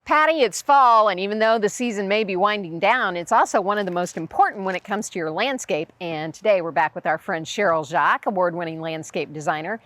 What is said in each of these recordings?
Patty, it's fall, and even though the season may be winding down, it's also one of the most important when it comes to your landscape. And today we're back with our friend Cheryl Jacques, award-winning landscape designer.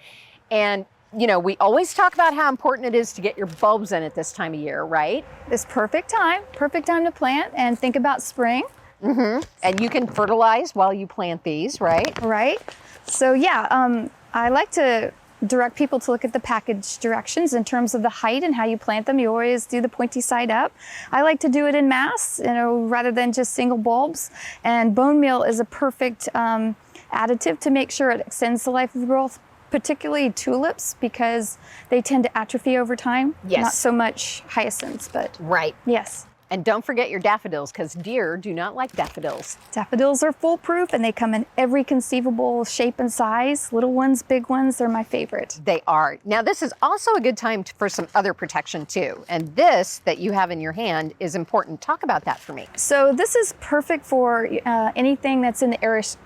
And you know, we always talk about how important it is to get your bulbs in at this time of year, right? It's perfect time to plant and think about spring. And you can fertilize while you plant these, right? Right. So yeah, I like to direct people to look at the package directions in terms of the height and how you plant them. You always do the pointy side up. I like to do it in mass, you know, rather than just single bulbs. And bone meal is a perfect additive to make sure it extends the life of growth, particularly tulips, because they tend to atrophy over time. Yes. Not so much hyacinths, but right. Yes. And don't forget your daffodils, because deer do not like daffodils. Daffodils are foolproof, and they come in every conceivable shape and size. Little ones, big ones, they're my favorite. They are. Now, this is also a good time for some other protection too. And this that you have in your hand is important. Talk about that for me. So this is perfect for anything that's in the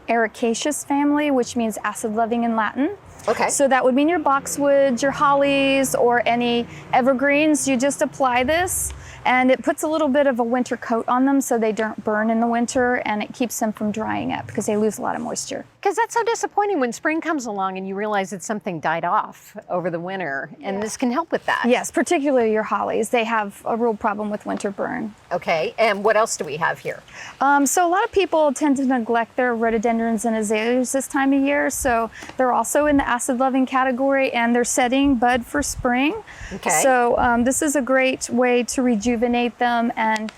ericaceous family, which means acid-loving in Latin. Okay. So that would mean your boxwoods, your hollies, or any evergreens. You just apply this, and it puts a little bit of a winter coat on them so they don't burn in the winter, and it keeps them from drying up because they lose a lot of moisture. Because that's so disappointing when spring comes along and you realize that something died off over the winter, and this can help with that. Yes, particularly your hollies. They have a real problem with winter burn. Okay, and what else do we have here? So a lot of people tend to neglect their rhododendrons and azaleas this time of year, so they're also in the acid-loving category, and they're setting bud for spring. Okay. So this is a great way to rejuvenate them and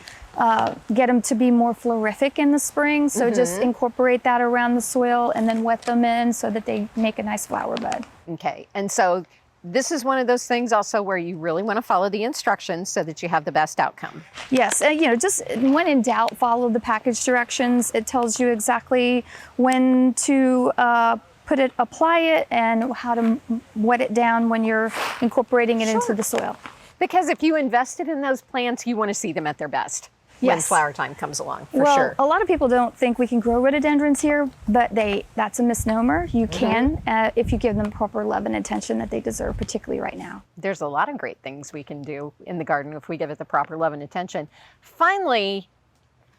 get them to be more florific in the spring. So just incorporate that around the soil and then wet them in so that they make a nice flower bud. Okay, and so this is one of those things also where you really want to follow the instructions so that you have the best outcome. Yes, you know, just when in doubt, follow the package directions. It tells you exactly when to apply it and how to wet it down when you're incorporating it into the soil. Because if you invested in those plants, you want to see them at their best when Yes. flower time comes along, for Well, sure. a lot of people don't think we can grow rhododendrons here, but that's a misnomer. You can if you give them proper love and attention that they deserve, particularly right now. There's a lot of great things we can do in the garden if we give it the proper love and attention. Finally,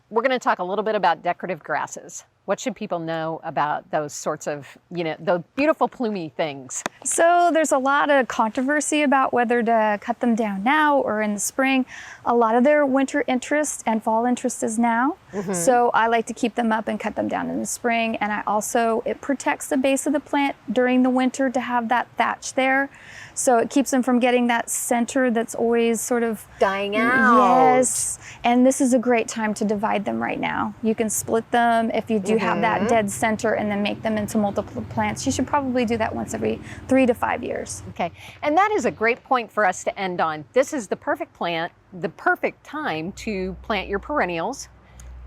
we're going to talk a little bit about decorative grasses. What should people know about those sorts of, you know, those beautiful plumy things? So there's a lot of controversy about whether to cut them down now or in the spring. A lot of their winter interest and fall interest is now. So I like to keep them up and cut them down in the spring. And it protects the base of the plant during the winter to have that thatch there. So it keeps them from getting that center that's always sort of dying out. Yes. And this is a great time to divide them right now. You can split them if you do have that dead center and then make them into multiple plants. You should probably do that once every 3 to 5 years. Okay, and that is a great point for us to end on. This is the perfect plant, the perfect time to plant your perennials,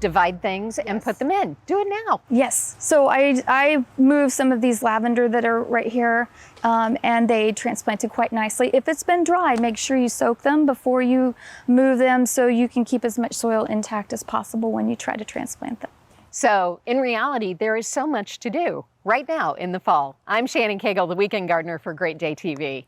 divide things, and put them in. Do it now. Yes. So I moved some of these lavender that are right here, and they transplanted quite nicely. If it's been dry, make sure you soak them before you move them so you can keep as much soil intact as possible when you try to transplant them. So in reality, there is so much to do right now in the fall. I'm Shannon Cagle, the Weekend Gardener for Great Day TV.